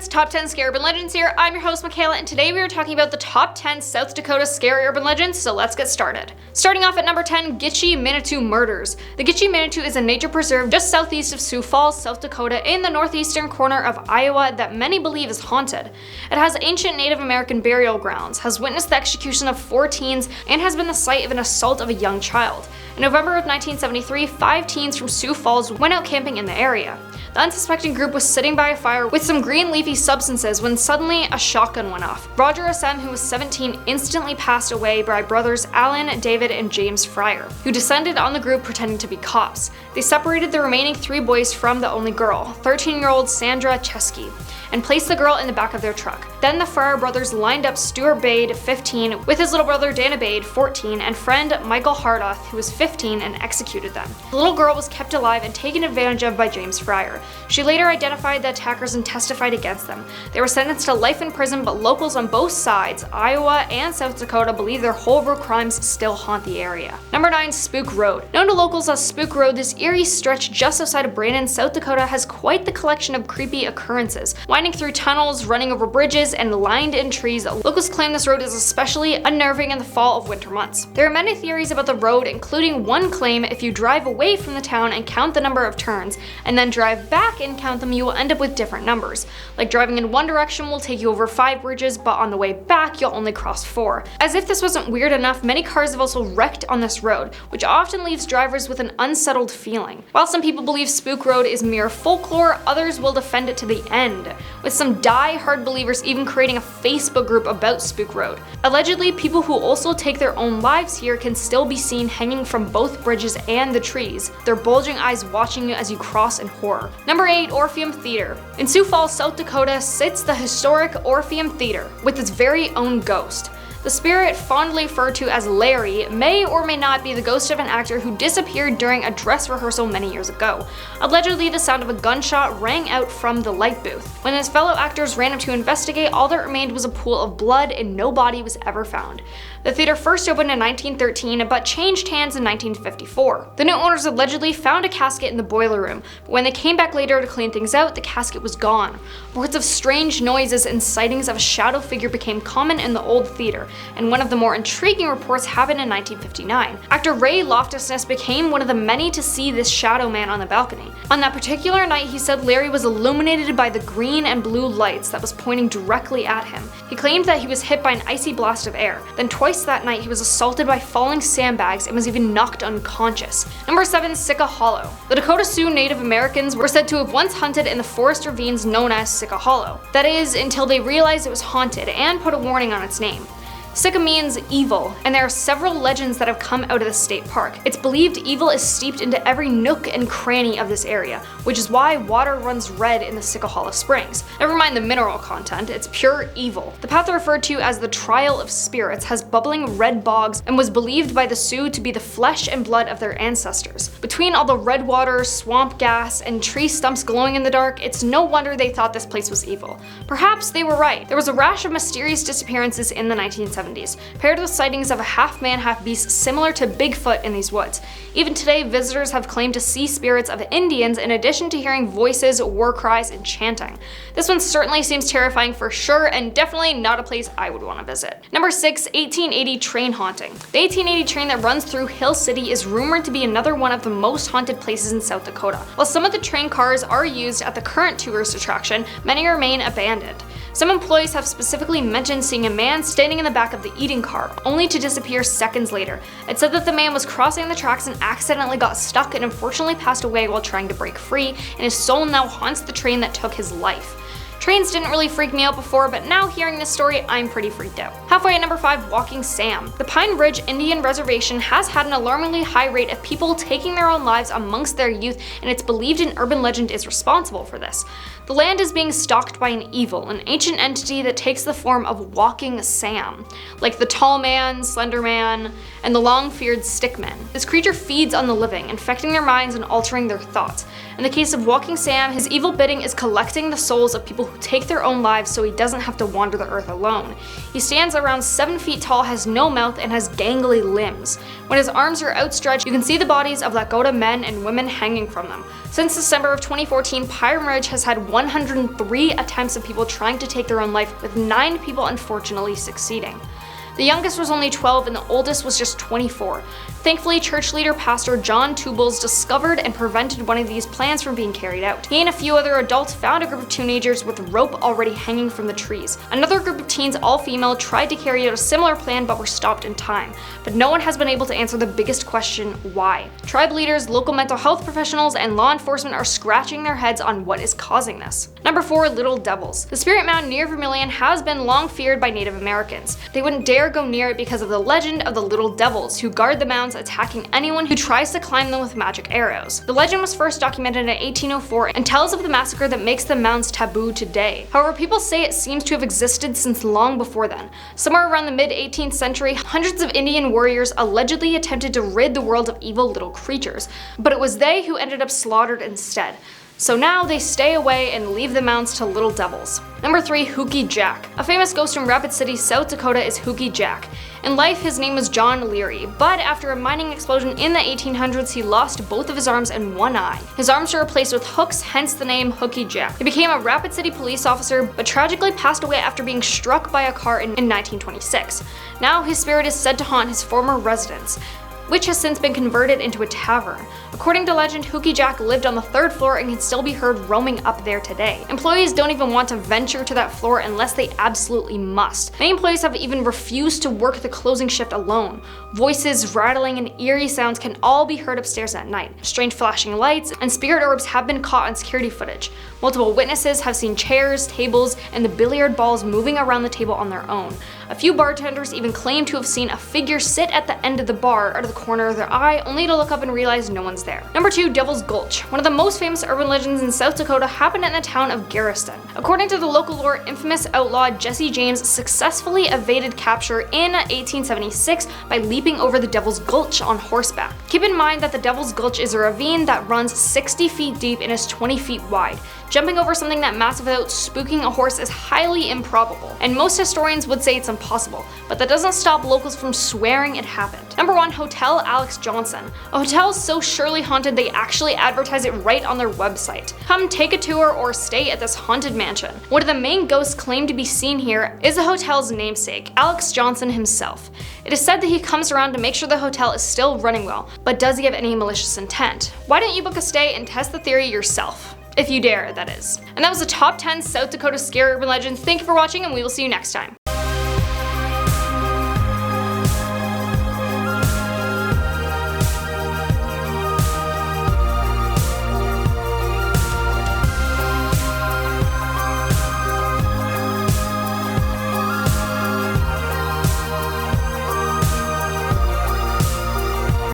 friends, Top 10 Scary Urban Legends here. I'm your host Makayla, and today we are talking about the top 10 South Dakota scary urban legends, so let's get started. Starting off at number 10, Gitchi Murders. The Gitchi Miniature is a nature preserve just southeast of Sioux Falls, South Dakota, in the northeastern corner of Iowa that many believe is haunted. It has ancient Native American burial grounds, has witnessed the execution of 4 teens, and has been the site of an assault of a young child. In November of 1973, 5 teens from Sioux Falls went out camping in the area. The unsuspecting group was sitting by a fire with some green leafy substances when suddenly a shotgun went off. Roger SM, who was 17, instantly passed away by brothers Alan, David, and James Fryer, who descended on the group pretending to be cops. They separated the remaining 3 boys from the only girl, 13-year-old Sandra Chesky, and placed the girl in the back of their truck. Then the Fryer brothers lined up Stuart Bade, 15, with his little brother Dana Bade, 14, and friend Michael Hardoth, who was 15, and executed them. The little girl was kept alive and taken advantage of by James Fryer. She later identified the attackers and testified against them. They were sentenced to life in prison, but locals on both sides, Iowa and South Dakota, believe their horrible crimes still haunt the area. Number 9, Spook Road. Known to locals as Spook Road, this eerie stretch just outside of Brandon, South Dakota has quite the collection of creepy occurrences. Winding through tunnels, running over bridges, and lined in trees, locals claim this road is especially unnerving in the fall of winter months. There are many theories about the road, including one claim if you drive away from the town and count the number of turns, and then drive back and count them, you will end up with different numbers. Like driving in one direction will take you over 5 bridges, but on the way back you'll only cross 4. As if this wasn't weird enough, many cars have also wrecked on this road, which often leaves drivers with an unsettled feeling. While some people believe Spook Road is mere folklore, others will defend it to the end, with some die-hard believers even creating a Facebook group about Spook Road. Allegedly, people who also take their own lives here can still be seen hanging from both bridges and the trees, their bulging eyes watching you as you cross in horror. Number 8, Orpheum Theater. In Sioux Falls, South Dakota sits the historic Orpheum Theater with its very own ghost. The spirit, fondly referred to as Larry, may or may not be the ghost of an actor who disappeared during a dress rehearsal many years ago. Allegedly, the sound of a gunshot rang out from the light booth. When his fellow actors ran up to investigate, all that remained was a pool of blood and no body was ever found. The theater first opened in 1913, but changed hands in 1954. The new owners allegedly found a casket in the boiler room, but when they came back later to clean things out, the casket was gone. Reports of strange noises and sightings of a shadow figure became common in the old theater, and one of the more intriguing reports happened in 1959. Actor Ray Loftusness became one of the many to see this shadow man on the balcony. On that particular night, he said Larry was illuminated by the green and blue lights that was pointing directly at him. He claimed that he was hit by an icy blast of air. Then twice that night, he was assaulted by falling sandbags and was even knocked unconscious. Number 7, Sicka Hollow. The Dakota Sioux Native Americans were said to have once hunted in the forest ravines known as Sicka Hollow. That is, until they realized it was haunted and put a warning on its name. Sicka means evil, and there are several legends that have come out of the state park. It's believed evil is steeped into every nook and cranny of this area, which is why water runs red in the Sicka Hollow Springs. Never mind the mineral content, it's pure evil. The path referred to as the Trial of Spirits has bubbling red bogs and was believed by the Sioux to be the flesh and blood of their ancestors. Between all the red water, swamp gas, and tree stumps glowing in the dark, it's no wonder they thought this place was evil. Perhaps they were right. There was a rash of mysterious disappearances in the 1970s. Paired with sightings of a half-man, half-beast similar to Bigfoot in these woods. Even today, visitors have claimed to see spirits of Indians in addition to hearing voices, war cries, and chanting. This one certainly seems terrifying for sure, and definitely not a place I would want to visit. Number 6, 1880 train haunting. The 1880 train that runs through Hill City is rumored to be another one of the most haunted places in South Dakota. While some of the train cars are used at the current tourist attraction, many remain abandoned. Some employees have specifically mentioned seeing a man standing in the back of the eating car, only to disappear seconds later. It said that the man was crossing the tracks and accidentally got stuck and unfortunately passed away while trying to break free, and his soul now haunts the train that took his life. Trains didn't really freak me out before, but now hearing this story, I'm pretty freaked out. Halfway at number 5, Walking Sam. The Pine Ridge Indian Reservation has had an alarmingly high rate of people taking their own lives amongst their youth, and it's believed an urban legend is responsible for this. The land is being stalked by an evil, an ancient entity that takes the form of Walking Sam, like the Tall Man, Slender Man, and the long-feared stickman. This creature feeds on the living, infecting their minds and altering their thoughts. In the case of Walking Sam, his evil bidding is collecting the souls of people who take their own lives so he doesn't have to wander the earth alone. He stands around 7 feet tall, has no mouth, and has gangly limbs. When his arms are outstretched, you can see the bodies of Dakota men and women hanging from them. Since December of 2014, Pyram Ridge has had 103 attempts of people trying to take their own life, with 9 people unfortunately succeeding. The youngest was only 12 and the oldest was just 24. Thankfully, church leader Pastor John Tubles discovered and prevented one of these plans from being carried out. He and a few other adults found a group of teenagers with rope already hanging from the trees. Another group of teens, all female, tried to carry out a similar plan but were stopped in time. But no one has been able to answer the biggest question: why? Tribe leaders, local mental health professionals, and law enforcement are scratching their heads on what is causing this. Number 4. Little Devils. The Spirit Mound near Vermilion has been long feared by Native Americans. They wouldn't dare go near it because of the legend of the Little Devils, who guard the mounds, attacking anyone who tries to climb them with magic arrows. The legend was first documented in 1804 and tells of the massacre that makes the mounds taboo today. However, people say it seems to have existed since long before then. Somewhere around the mid-18th century, hundreds of Indian warriors allegedly attempted to rid the world of evil little creatures, but it was they who ended up slaughtered instead. So now they stay away and leave the mounds to Little Devils. Number 3. Hooky Jack. A famous ghost from Rapid City, South Dakota is Hooky Jack. In life, his name was John Leary, but after a mining explosion in the 1800s, he lost both of his arms and one eye. His arms were replaced with hooks, hence the name Hooky Jack. He became a Rapid City police officer, but tragically passed away after being struck by a car in 1926. Now his spirit is said to haunt his former residence, which has since been converted into a tavern. According to legend, Hooky Jack lived on the 3rd floor and can still be heard roaming up there today. Employees don't even want to venture to that floor unless they absolutely must. Many employees have even refused to work the closing shift alone. Voices, rattling, and eerie sounds can all be heard upstairs at night. Strange flashing lights and spirit orbs have been caught on security footage. Multiple witnesses have seen chairs, tables, and the billiard balls moving around the table on their own. A few bartenders even claim to have seen a figure sit at the end of the bar out of the corner of their eye, only to look up and realize no one's there. Number 2. Devil's Gulch. One of the most famous urban legends in South Dakota happened in the town of Garriston. According to the local lore, infamous outlaw Jesse James successfully evaded capture in 1876 by leaping over the Devil's Gulch on horseback. Keep in mind that the Devil's Gulch is a ravine that runs 60 feet deep and is 20 feet wide. Jumping over something that massive without spooking a horse is highly improbable, and most historians would say it's impossible, but that doesn't stop locals from swearing it happened. Number 1. Hotel Alex Johnson. A hotel so surely haunted they actually advertise it right on their website. Come take a tour or stay at this haunted mansion. One of the main ghosts claimed to be seen here is the hotel's namesake, Alex Johnson himself. It is said that he comes around to make sure the hotel is still running well, but does he have any malicious intent? Why don't you book a stay and test the theory yourself? If you dare, that is. And that was the top 10 South Dakota scary urban legends. Thank you for watching, and we will see you next time.